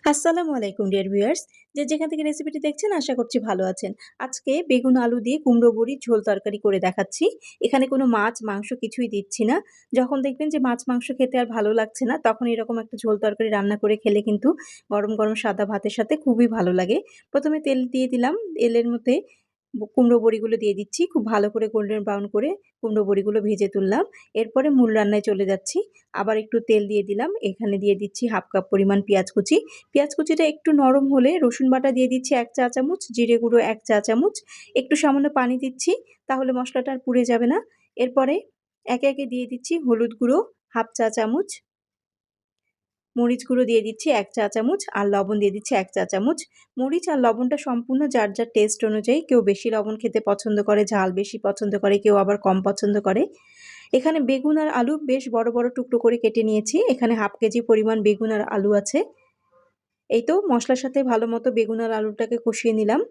আসসালামু আলাইকুম dear viewers. যে যেখান থেকে রেসিপিটি দেখছেন আশা করছি ভালো আছেন। আজকে বেগুন আলু দিয়ে কুমড়ো বড়ির ঝোল তরকারি করে দেখাচ্ছি। এখানে কোনো মাছ, মাংস কিছুই দিচ্ছি না। যখন দেখবেন যে মাছ, মাংস খেতে আর ভালো লাগছে না তখন এরকম একটা ঝোল তরকারি রান্না করে খেলে কিন্তু গরম, গরম সাদা ভাতের সাথে খুবই ভালো লাগে। ১ম এ তেল দিয়ে দিলাম। তেলের মধ্যে কুমড়ো বড়িগুলো দিয়ে দিচ্ছি। খুব ভালো করে গোল্ডেন ব্রাউন করে কুমড়ো বড়িগুলো ভেজে তুললাম। এরপরে মূল রান্নায় চলে যাচ্ছি। আবার একটু তেল দিয়ে দিলাম। এখানে দিয়ে দিচ্ছি 1/2 কাপ পরিমাণ পেঁয়াজ কুচি। পেঁয়াজ কুচিটা একটু নরম হলে রসুন বাটা দিয়ে দিচ্ছি ১ চা চামচ, জিরে গুঁড়ো ১ চা চামচ, একটু সামান্য পানি দিচ্ছি, তাহলে মসলাটা আর পুড়ে যাবে না। এরপরে একে, একে দিয়ে দিচ্ছি হলুদ গুঁড়ো 1/2 চা চামচ, মরিচ গুঁড়ো দিয়ে দিচ্ছি ১ চা চামচ আর লবণ দিয়ে দিচ্ছি ১ চা চামচ। মরিচ আর লবণটা সম্পূর্ণ যার, যার টেস্ট অনুযায়ী। কেউ বেশি লবণ খেতে পছন্দ করে, ঝাল বেশি পছন্দ করে, কেউ আবার কম পছন্দ করে। এখানে বেগুন আর আলু বেশ বড়, বড় টুকরো করে কেটে নিয়েছি। এখানে 1/2 কেজি পরিমাণ বেগুন আর আলু আছে। এই তো মশলার সাথে ভালো মতো বেগুন আর আলুটাকে কষিয়ে নিলাম।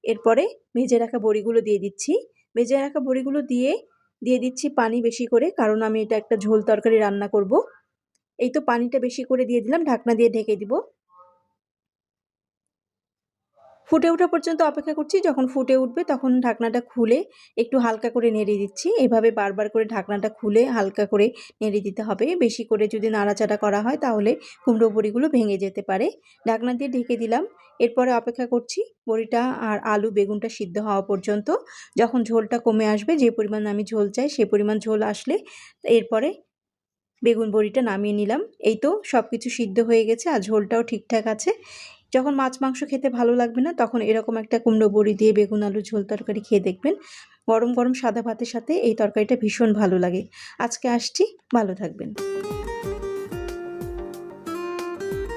এরপরে ভেজে রাখা বড়িগুলো দিয়ে দিচ্ছি। ভেজে রাখা বড়িগুলো দিয়ে দিচ্ছি পানি বেশি করে, কারণ আমি এটা একটা ঝোল তরকারি রান্না করব। এই তো পানিটা বেশি করে দিয়ে দিলাম, ঢাকনা দিয়ে ঢেকে দিব। ফুটে ওঠা পর্যন্ত অপেক্ষা করছি। যখন ফুটে উঠবে তখন ঢাকনাটা খুলে একটু হালকা করে নেড়ে দিচ্ছি। এভাবে বারবার করে ঢাকনাটা খুলে হালকা করে নেড়ে দিতে হবে। বেশি করে যদি নাড়াচাড়া করা হয় তাহলে কুমড়ো বড়িগুলো ভেঙে যেতে পারে। ঢাকনা দিয়ে ঢেকে দিলাম। এরপরে অপেক্ষা করছি বড়িটা আর আলু বেগুনটা সিদ্ধ হওয়া পর্যন্ত। যখন ঝোলটা কমে আসবে, যে পরিমাণ আমি ঝোল চাই সে পরিমাণ ঝোল আসলে এরপরে বেগুন বড়িটা নামিয়ে নিলাম। এই তো সবকিছু সিদ্ধ হয়ে গেছে আর ঝোলটাও ঠিকঠাক আছে। যখন মাছ মাংস খেতে ভালো লাগবে না তখন এরকম একটা কুমড়ো বড়ি দিয়ে বেগুন আলু ঝোল তরকারি খেয়ে দেখবেন। গরম, গরম সাদা ভাতের সাথে এই তরকারিটা ভীষণ ভালো লাগে। আজকে আসছি, ভালো থাকবেন।